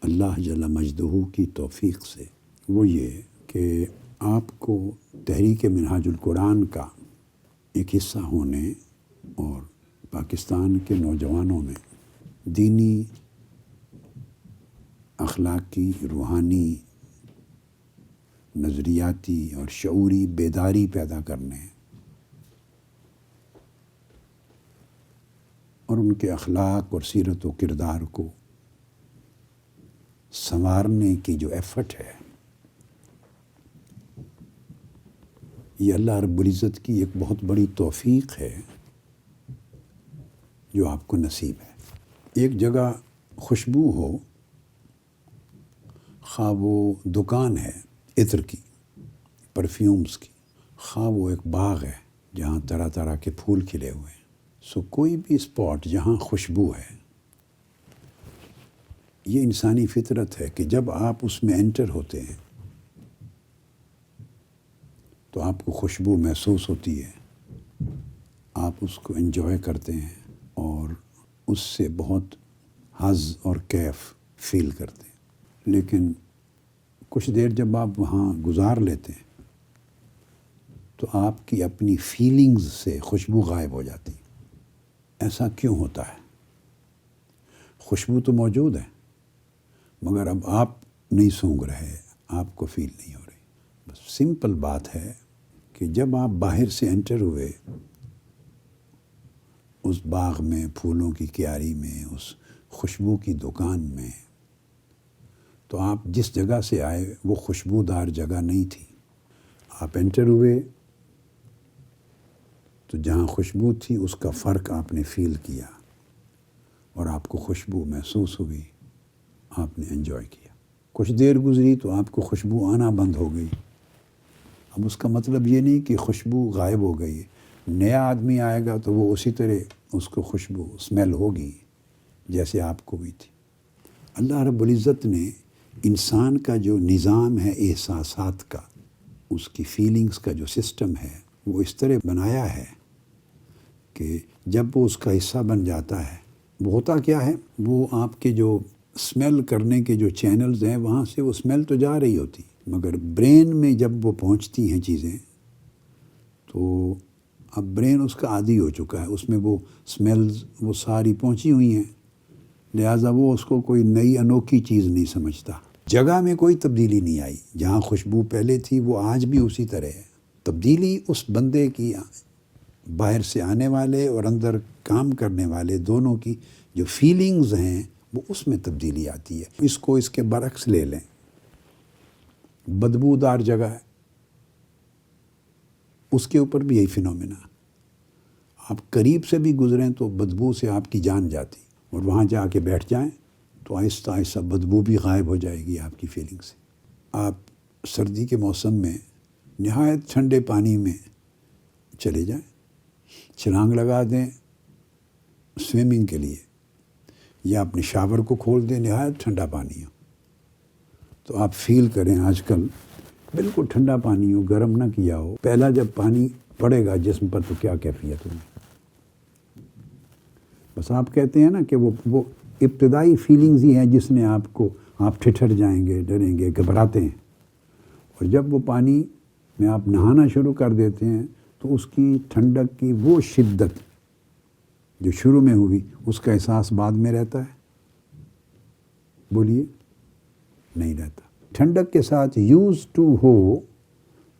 اللہ جل مجدہ کی توفیق سے وہ یہ کہ آپ کو تحریک منہاج القرآن کا ایک حصہ ہونے اور پاکستان کے نوجوانوں میں دینی، اخلاقی، روحانی، نظریاتی اور شعوری بیداری پیدا کرنے اور ان کے اخلاق اور سیرت و کردار کو سنوارنے کی جو ایفرٹ ہے، یہ اللہ رب العزت کی ایک بہت بڑی توفیق ہے جو آپ کو نصیب ہے۔ ایک جگہ خوشبو ہو، خواہ وہ دکان ہے عطر کی، پرفیومز کی، خواہ وہ ایک باغ ہے جہاں طرح طرح کے پھول کھلے ہوئے ہیں، کوئی بھی اسپاٹ جہاں خوشبو ہے، یہ انسانی فطرت ہے کہ جب آپ اس میں انٹر ہوتے ہیں تو آپ کو خوشبو محسوس ہوتی ہے، آپ اس کو انجوائے کرتے ہیں اور اس سے بہت حظ اور کیف فیل کرتے ہیں۔ لیکن کچھ دیر جب آپ وہاں گزار لیتے ہیں تو آپ کی اپنی فیلنگز سے خوشبو غائب ہو جاتی۔ ایسا کیوں ہوتا ہے؟ خوشبو تو موجود ہے مگر اب آپ نہیں سونگھ رہے، آپ کو فیل نہیں ہو رہی۔ بس سمپل بات ہے کہ جب آپ باہر سے انٹر ہوئے اس باغ میں، پھولوں کی کیاری میں، اس خوشبو کی دکان میں، تو آپ جس جگہ سے آئے وہ خوشبودار جگہ نہیں تھی۔ آپ انٹر ہوئے تو جہاں خوشبو تھی اس کا فرق آپ نے فیل کیا اور آپ کو خوشبو محسوس ہوئی، آپ نے انجوائے کیا۔ کچھ دیر گزری تو آپ کو خوشبو آنا بند ہو گئی۔ اب اس کا مطلب یہ نہیں کہ خوشبو غائب ہو گئی، نیا آدمی آئے گا تو وہ اسی طرح اس کو خوشبو اسمیل ہوگی جیسے آپ کو بھی تھی۔ اللہ رب العزت نے انسان کا جو نظام ہے احساسات کا، اس کی فیلنگز کا جو سسٹم ہے، وہ اس طرح بنایا ہے کہ جب وہ اس کا حصہ بن جاتا ہے، وہ ہوتا کیا ہے، وہ آپ کے جو اسمیل کرنے کے جو چینلز ہیں وہاں سے وہ اسمیل تو جا رہی ہوتی، مگر برین میں جب وہ پہنچتی ہیں چیزیں تو اب برین اس کا عادی ہو چکا ہے، اس میں وہ اسمیلز وہ ساری پہنچی ہوئی ہیں، لہٰذا وہ اس کو کوئی نئی انوکھی چیز نہیں سمجھتا۔ جگہ میں کوئی تبدیلی نہیں آئی، جہاں خوشبو پہلے تھی وہ آج بھی اسی طرح ہے۔ تبدیلی اس بندے کی باہر سے آنے والے اور اندر کام کرنے والے دونوں کی جو فیلنگز ہیں وہ اس میں تبدیلی آتی ہے۔ اس کو اس کے برعکس لے لیں، بدبودار جگہ ہے، اس کے اوپر بھی یہی فینومینا، آپ قریب سے بھی گزریں تو بدبو سے آپ کی جان جاتی، اور وہاں جا کے بیٹھ جائیں تو آہستہ آہستہ بدبو بھی غائب ہو جائے گی آپ کی فیلنگ سے۔ آپ سردی کے موسم میں نہایت ٹھنڈے پانی میں چلے جائیں، چھلانگ لگا دیں سوئمنگ کے لیے، یا اپنے شاور کو کھول دیں، نہایت ٹھنڈا پانی ہو تو آپ فیل کریں آج کل بالکل ٹھنڈا پانی ہو، گرم نہ کیا ہو، پہلا جب پانی پڑے گا جسم پر تو کیا کیفیت ہوگی۔ بس آپ کہتے ہیں نا کہ وہ ابتدائی فیلنگز ہی ہیں جس نے آپ ٹھٹھر جائیں گے، ڈریں گے، گھبراتے ہیں، اور جب وہ پانی میں آپ نہانا شروع کر دیتے ہیں تو اس کی ٹھنڈک کی وہ شدت جو شروع میں ہوئی اس کا احساس بعد میں رہتا ہے؟ بولیے، نہیں رہتا۔ ٹھنڈک کے ساتھ یوز ٹو ہو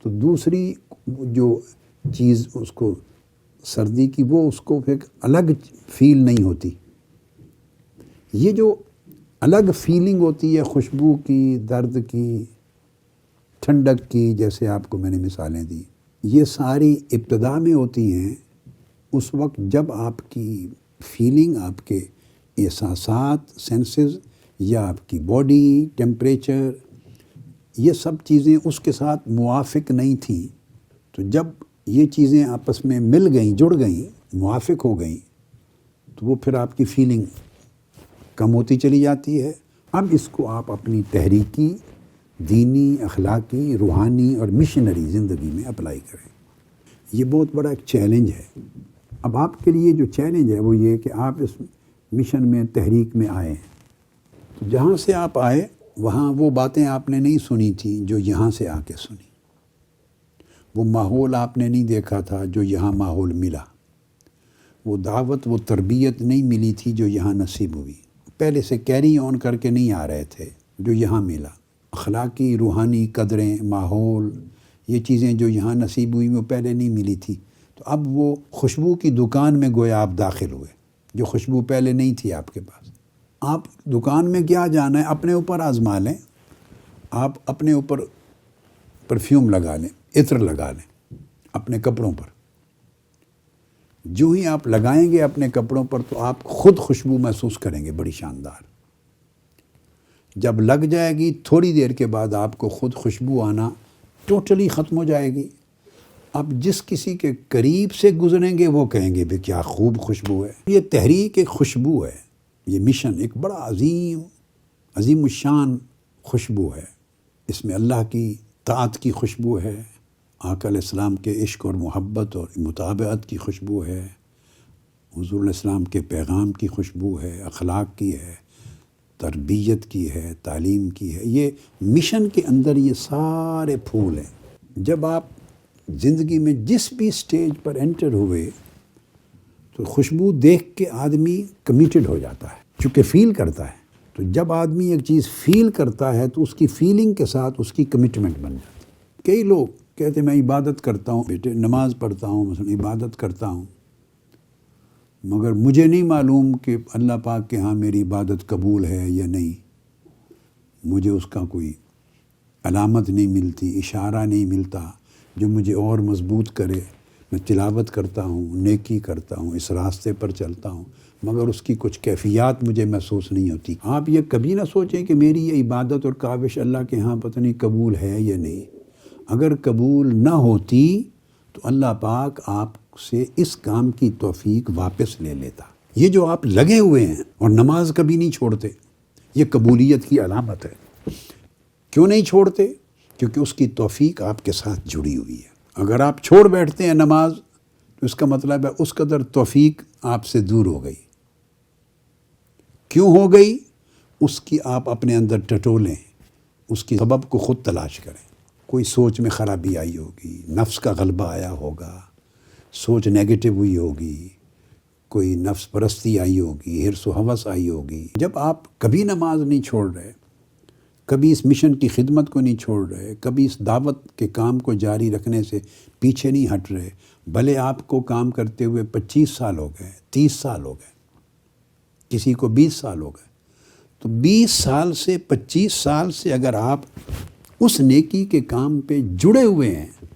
تو دوسری جو چیز اس کو سردی کی وہ اس کو ایک الگ فیل نہیں ہوتی۔ یہ جو الگ فیلنگ ہوتی ہے خوشبو کی، درد کی، ٹھنڈک کی، جیسے آپ کو میں نے مثالیں دی، یہ ساری ابتدا میں ہوتی ہیں اس وقت جب آپ کی فیلنگ، آپ کے احساسات، سینسز، یا آپ کی باڈی ٹیمپریچر، یہ سب چیزیں اس کے ساتھ موافق نہیں تھیں۔ تو جب یہ چیزیں آپس میں مل گئیں، جڑ گئیں، موافق ہو گئیں، تو وہ پھر آپ کی فیلنگ کم ہوتی چلی جاتی ہے۔ اب اس کو آپ اپنی تحریکی، دینی، اخلاقی، روحانی اور مشنری زندگی میں اپلائی کریں۔ یہ بہت بڑا ایک چیلنج ہے۔ اب آپ کے لیے جو چیلنج ہے وہ یہ کہ آپ اس مشن میں، تحریک میں آئے ہیں، تو جہاں سے آپ آئے وہاں وہ باتیں آپ نے نہیں سنی تھیں جو یہاں سے آ کے سنی، وہ ماحول آپ نے نہیں دیکھا تھا جو یہاں ماحول ملا، وہ دعوت وہ تربیت نہیں ملی تھی جو یہاں نصیب ہوئی، پہلے سے کیری آن کر کے نہیں آ رہے تھے جو یہاں ملا، اخلاقی روحانی قدریں ماحول یہ چیزیں جو یہاں نصیب ہوئی وہ پہلے نہیں ملی تھی، تو اب وہ خوشبو کی دکان میں گویا آپ داخل ہوئے جو خوشبو پہلے نہیں تھی آپ کے پاس۔ آپ دکان میں کیا جانا ہے، اپنے اوپر آزما لیں، آپ اپنے اوپر پرفیوم لگا لیں، عطر لگا لیں اپنے کپڑوں پر، جو ہی آپ لگائیں گے اپنے کپڑوں پر تو آپ خود خوشبو محسوس کریں گے بڑی شاندار، جب لگ جائے گی تھوڑی دیر کے بعد آپ کو خود خوشبو آنا ٹوٹلی ختم ہو جائے گی، آپ جس کسی کے قریب سے گزریں گے وہ کہیں گے بھی کیا خوب خوشبو ہے۔ یہ تحریک ایک خوشبو ہے، یہ مشن ایک بڑا عظیم الشان خوشبو ہے، اس میں اللہ کی طاعت کی خوشبو ہے، آقا علیہ السلام کے عشق اور محبت اور مطابعت کی خوشبو ہے، حضور علیہ السلام کے پیغام کی خوشبو ہے، اخلاق کی ہے، تربیت کی ہے، تعلیم کی ہے، یہ مشن کے اندر یہ سارے پھول ہیں۔ جب آپ زندگی میں جس بھی سٹیج پر انٹر ہوئے تو خوشبو دیکھ کے آدمی کمیٹڈ ہو جاتا ہے، چونکہ فیل کرتا ہے، تو جب آدمی ایک چیز فیل کرتا ہے تو اس کی فیلنگ کے ساتھ اس کی کمٹمنٹ بن جاتی ہے۔ کئی لوگ کہتے ہیں میں عبادت کرتا ہوں بیٹے، نماز پڑھتا ہوں، مثلا عبادت کرتا ہوں، مگر مجھے نہیں معلوم کہ اللہ پاک کے ہاں میری عبادت قبول ہے یا نہیں، مجھے اس کا کوئی علامت نہیں ملتی، اشارہ نہیں ملتا جو مجھے اور مضبوط کرے۔ میں تلاوت کرتا ہوں، نیکی کرتا ہوں، اس راستے پر چلتا ہوں، مگر اس کی کچھ کیفیات مجھے محسوس نہیں ہوتی۔ آپ یہ کبھی نہ سوچیں کہ میری یہ عبادت اور کاوش اللہ کے ہاں پتہ نہیں قبول ہے یا نہیں، اگر قبول نہ ہوتی تو اللہ پاک آپ سے اس کام کی توفیق واپس لے لیتا۔ یہ جو آپ لگے ہوئے ہیں اور نماز کبھی نہیں چھوڑتے، یہ قبولیت کی علامت ہے۔ کیوں نہیں چھوڑتے؟ کیونکہ اس کی توفیق آپ کے ساتھ جڑی ہوئی ہے۔ اگر آپ چھوڑ بیٹھتے ہیں نماز تو اس کا مطلب ہے اس قدر توفیق آپ سے دور ہو گئی۔ کیوں ہو گئی؟ اس کی آپ اپنے اندر ٹٹولیں، اس کی سبب کو خود تلاش کریں۔ کوئی سوچ میں خرابی آئی ہوگی، نفس کا غلبہ آیا ہوگا، سوچ نیگیٹو ہوئی ہوگی، کوئی نفس پرستی آئی ہوگی، حرص و ہوس آئی ہوگی۔ جب آپ کبھی نماز نہیں چھوڑ رہے، کبھی اس مشن کی خدمت کو نہیں چھوڑ رہے، کبھی اس دعوت کے کام کو جاری رکھنے سے پیچھے نہیں ہٹ رہے، بھلے آپ کو کام کرتے ہوئے 25 سال ہو گئے، 30 سال ہو گئے، کسی کو 20 سال ہو گئے، تو 20 سال سے 25 سال سے اگر آپ اس نیکی کے کام پہ جڑے ہوئے ہیں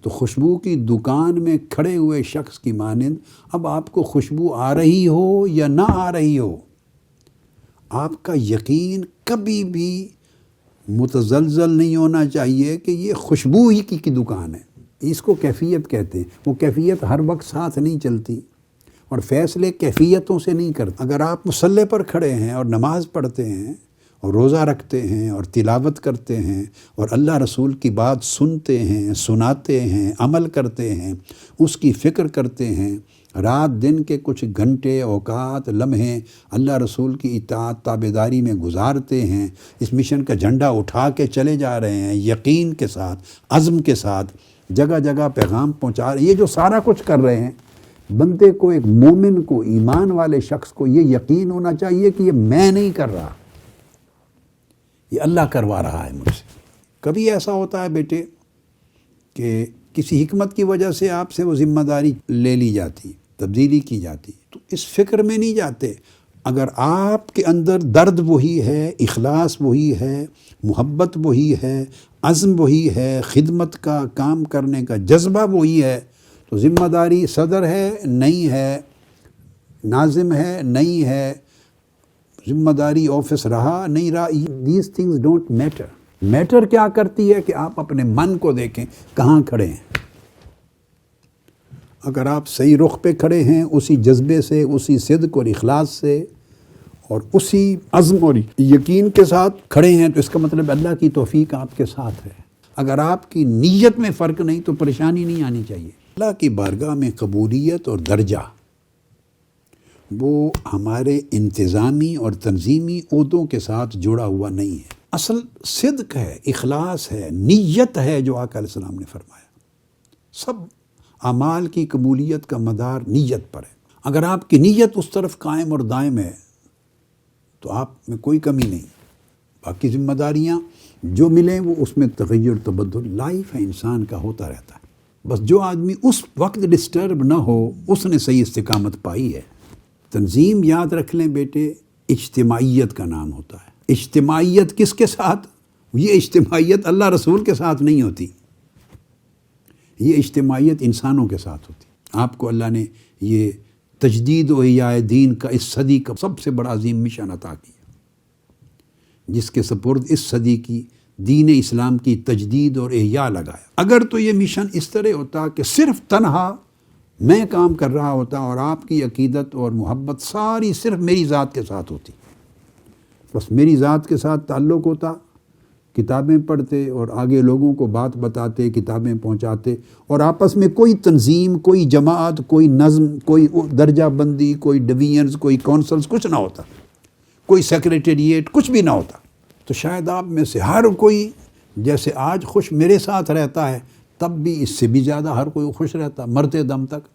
تو خوشبو کی دکان میں کھڑے ہوئے شخص کی مانند اب آپ کو خوشبو آ رہی ہو یا نہ آ رہی ہو، آپ کا یقین کبھی بھی متزلزل نہیں ہونا چاہیے کہ یہ خوشبو ہی کی دکان ہے۔ اس کو کیفیت کہتے ہیں، وہ کیفیت ہر وقت ساتھ نہیں چلتی اور فیصلے کیفیتوں سے نہیں کرتے۔ اگر آپ مصلی پر کھڑے ہیں اور نماز پڑھتے ہیں اور روزہ رکھتے ہیں اور تلاوت کرتے ہیں اور اللہ رسول کی بات سنتے ہیں، سناتے ہیں، عمل کرتے ہیں، اس کی فکر کرتے ہیں، رات دن کے کچھ گھنٹے، اوقات، لمحے اللہ رسول کی اطاعت تابعداری میں گزارتے ہیں، اس مشن کا جھنڈا اٹھا کے چلے جا رہے ہیں، یقین کے ساتھ، عزم کے ساتھ، جگہ جگہ پیغام پہنچا رہے ہیں، یہ جو سارا کچھ کر رہے ہیں، بندے کو، ایک مومن کو، ایمان والے شخص کو یہ یقین ہونا چاہیے کہ یہ میں نہیں کر رہا، یہ اللہ کروا رہا ہے مجھ سے۔ کبھی ایسا ہوتا ہے بیٹے کہ کسی حکمت کی وجہ سے آپ سے وہ ذمہ داری لے لی جاتی، تبدیلی کی جاتی، تو اس فکر میں نہیں جاتے۔ اگر آپ کے اندر درد وہی ہے، اخلاص وہی ہے، محبت وہی ہے، عزم وہی ہے، خدمت کا کام کرنے کا جذبہ وہی ہے، تو ذمہ داری صدر ہے نہیں ہے، ناظم ہے نہیں ہے، ذمہ داری آفس رہا نہیں رہا، these things don't matter. Matter کیا کرتی ہے کہ آپ اپنے من کو دیکھیں کہاں کھڑے ہیں۔ اگر آپ صحیح رخ پہ کھڑے ہیں، اسی جذبے سے، اسی صدق اور اخلاص سے اور اسی عزم اور یقین کے ساتھ کھڑے ہیں تو اس کا مطلب اللہ کی توفیق آپ کے ساتھ ہے۔ اگر آپ کی نیت میں فرق نہیں تو پریشانی نہیں آنی چاہیے۔ اللہ کی بارگاہ میں قبولیت اور درجہ وہ ہمارے انتظامی اور تنظیمی عہدوں کے ساتھ جڑا ہوا نہیں ہے. اصل صدق ہے، اخلاص ہے، نیت ہے جو آقا علیہ السلام نے فرمایا. سب اعمال کی قبولیت کا مدار نیت پر ہے. اگر آپ کی نیت اس طرف قائم اور دائم ہے تو آپ میں کوئی کمی نہیں. باقی ذمہ داریاں جو ملیں وہ اس میں تغیر تبدل لائف ہے، انسان کا ہوتا رہتا ہے. بس جو آدمی اس وقت ڈسٹرب نہ ہو اس نے صحیح استقامت پائی ہے. تنظیم یاد رکھ لیں بیٹے، اجتماعیت کا نام ہوتا ہے. اجتماعیت کس کے ساتھ؟ یہ اجتماعیت اللہ رسول کے ساتھ نہیں ہوتی، یہ اجتماعیت انسانوں کے ساتھ ہوتی. آپ کو اللہ نے یہ تجدید و احیاء دین کا اس صدی کا سب سے بڑا عظیم مشن عطا کیا، جس کے سپرد اس صدی کی دین اسلام کی تجدید اور احیاء لگایا. اگر تو یہ مشن اس طرح ہوتا کہ صرف تنہا میں کام کر رہا ہوتا اور آپ کی عقیدت اور محبت ساری صرف میری ذات کے ساتھ ہوتی، بس میری ذات کے ساتھ تعلق ہوتا، کتابیں پڑھتے اور آگے لوگوں کو بات بتاتے، کتابیں پہنچاتے، اور آپس میں کوئی تنظیم، کوئی جماعت، کوئی نظم، کوئی درجہ بندی، کوئی ڈویژنز، کوئی کونسلز، کچھ نہ ہوتا، کوئی سیکریٹریٹ، کچھ بھی نہ ہوتا، تو شاید آپ میں سے ہر کوئی جیسے آج خوش میرے ساتھ رہتا ہے تب بھی اس سے بھی زیادہ ہر کوئی خوش رہتا مرتے دم تک.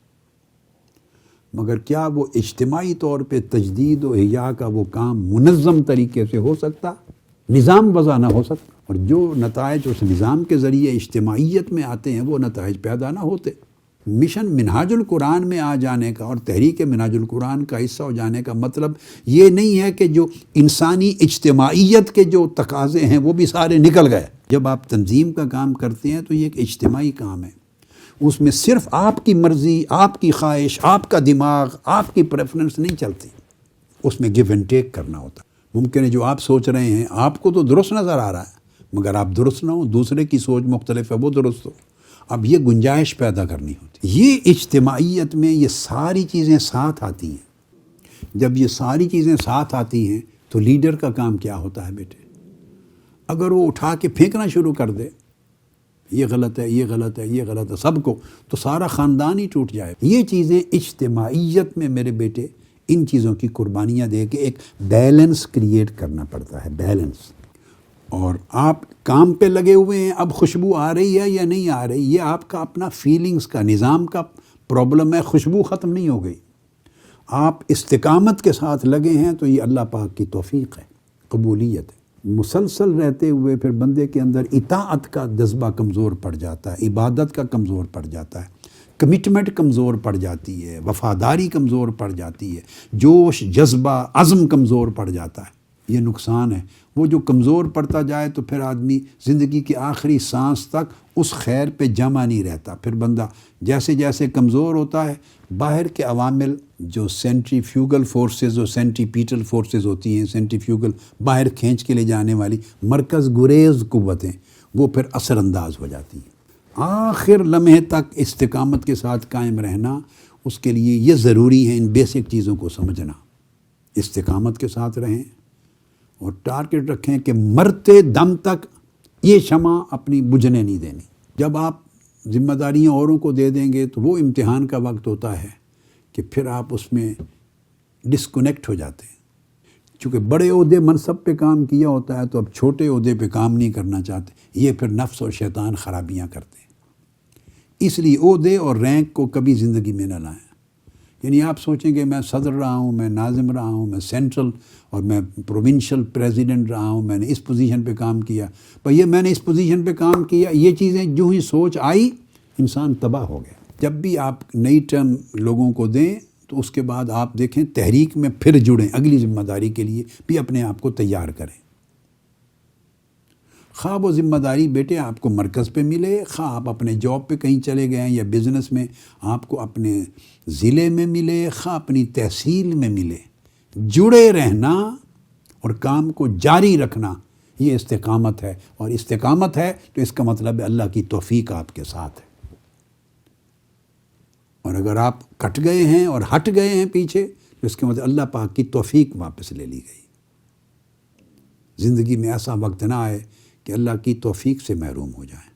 مگر کیا وہ اجتماعی طور پہ تجدید و احیاء کا وہ کام منظم طریقے سے ہو سکتا؟ نظام وضع نہ ہو سکتا، اور جو نتائج اس نظام کے ذریعے اجتماعیت میں آتے ہیں وہ نتائج پیدا نہ ہوتے. مشن منہاج القرآن میں آ جانے کا اور تحریک منہاج القرآن کا حصہ ہو جانے کا مطلب یہ نہیں ہے کہ جو انسانی اجتماعیت کے جو تقاضے ہیں وہ بھی سارے نکل گئے. جب آپ تنظیم کا کام کرتے ہیں تو یہ ایک اجتماعی کام ہے، اس میں صرف آپ کی مرضی، آپ کی خواہش، آپ کا دماغ، آپ کی پریفرنس نہیں چلتی، اس میں گیو اینڈ ٹیک کرنا ہوتا. ممکن ہے جو آپ سوچ رہے ہیں آپ کو تو درست نظر آ رہا ہے، مگر آپ درست نہ ہو، دوسرے کی سوچ مختلف ہے، وہ درست ہو. اب یہ گنجائش پیدا کرنی ہوتی. یہ اجتماعیت میں یہ ساری چیزیں ساتھ آتی ہیں. جب یہ ساری چیزیں ساتھ آتی ہیں تو لیڈر کا کام کیا ہوتا ہے بیٹے؟ اگر وہ اٹھا کے پھینکنا شروع کر دے، یہ غلط ہے، یہ غلط ہے، یہ غلط ہے سب کو، تو سارا خاندان ہی ٹوٹ جائے. یہ چیزیں اجتماعیت میں میرے بیٹے ان چیزوں کی قربانیاں دے کے ایک بیلنس کریٹ کرنا پڑتا ہے، بیلنس. اور آپ کام پہ لگے ہوئے ہیں، اب خوشبو آ رہی ہے یا نہیں آ رہی، یہ آپ کا اپنا فیلنگز کا نظام کا پرابلم ہے. خوشبو ختم نہیں ہو گئی، آپ استقامت کے ساتھ لگے ہیں تو یہ اللہ پاک کی توفیق ہے، قبولیت ہے. مسلسل رہتے ہوئے پھر بندے کے اندر اطاعت کا جذبہ کمزور پڑ جاتا ہے، عبادت کا کمزور پڑ جاتا ہے، کمٹمنٹ کمزور پڑ جاتی ہے، وفاداری کمزور پڑ جاتی ہے، جوش، جذبہ، عزم کمزور پڑ جاتا ہے. یہ نقصان ہے. وہ جو کمزور پڑتا جائے تو پھر آدمی زندگی کی آخری سانس تک اس خیر پہ جمع نہیں رہتا. پھر بندہ جیسے جیسے کمزور ہوتا ہے، باہر کے عوامل جو سینٹریفیوگل فورسز اور سینٹریپیٹل فورسز ہوتی ہیں، سینٹریفیوگل باہر کھینچ کے لے جانے والی مرکز گریز قوتیں، وہ پھر اثر انداز ہو جاتی ہیں. آخر لمحے تک استقامت کے ساتھ قائم رہنا، اس کے لیے یہ ضروری ہے ان بیسک چیزوں کو سمجھنا. استقامت کے ساتھ رہیں اور ٹارگٹ رکھیں کہ مرتے دم تک یہ شمع اپنی بجھنے نہیں دینی. جب آپ ذمہ داریاں اوروں کو دے دیں گے تو وہ امتحان کا وقت ہوتا ہے کہ پھر آپ اس میں ڈسکنیکٹ ہو جاتے ہیں. چونکہ بڑے عہدے منصب پہ کام کیا ہوتا ہے تو اب چھوٹے عہدے پہ کام نہیں کرنا چاہتے. یہ پھر نفس اور شیطان خرابیاں کرتے ہیں. اس لیے عہدے اور رینک کو کبھی زندگی میں نہ لائیں. یعنی آپ سوچیں کہ میں صدر رہا ہوں، میں ناظم رہا ہوں، میں سینٹرل اور میں پروونشل پریزیڈنٹ رہا ہوں، میں نے اس پوزیشن پہ کام کیا، پر یہ میں نے اس پوزیشن پہ کام کیا، یہ چیزیں جو ہی سوچ آئی انسان تباہ ہو گیا. جب بھی آپ نئی ٹرم لوگوں کو دیں تو اس کے بعد آپ دیکھیں تحریک میں پھر جڑیں، اگلی ذمہ داری کے لیے بھی اپنے آپ کو تیار کریں. خواہ وہ ذمہ داری بیٹے آپ کو مرکز پہ ملے، خواہ آپ اپنے جاب پہ کہیں چلے گئے ہیں یا بزنس میں آپ کو اپنے ضلع میں ملے، خواہ اپنی تحصیل میں ملے، جڑے رہنا اور کام کو جاری رکھنا، یہ استقامت ہے. اور استقامت ہے تو اس کا مطلب ہے اللہ کی توفیق آپ کے ساتھ ہے. اور اگر آپ کٹ گئے ہیں اور ہٹ گئے ہیں پیچھے تو اس کے مطلب اللہ پاک کی توفیق واپس لے لی گئی. زندگی میں ایسا وقت نہ آئے کہ اللہ کی توفیق سے محروم ہو جائیں.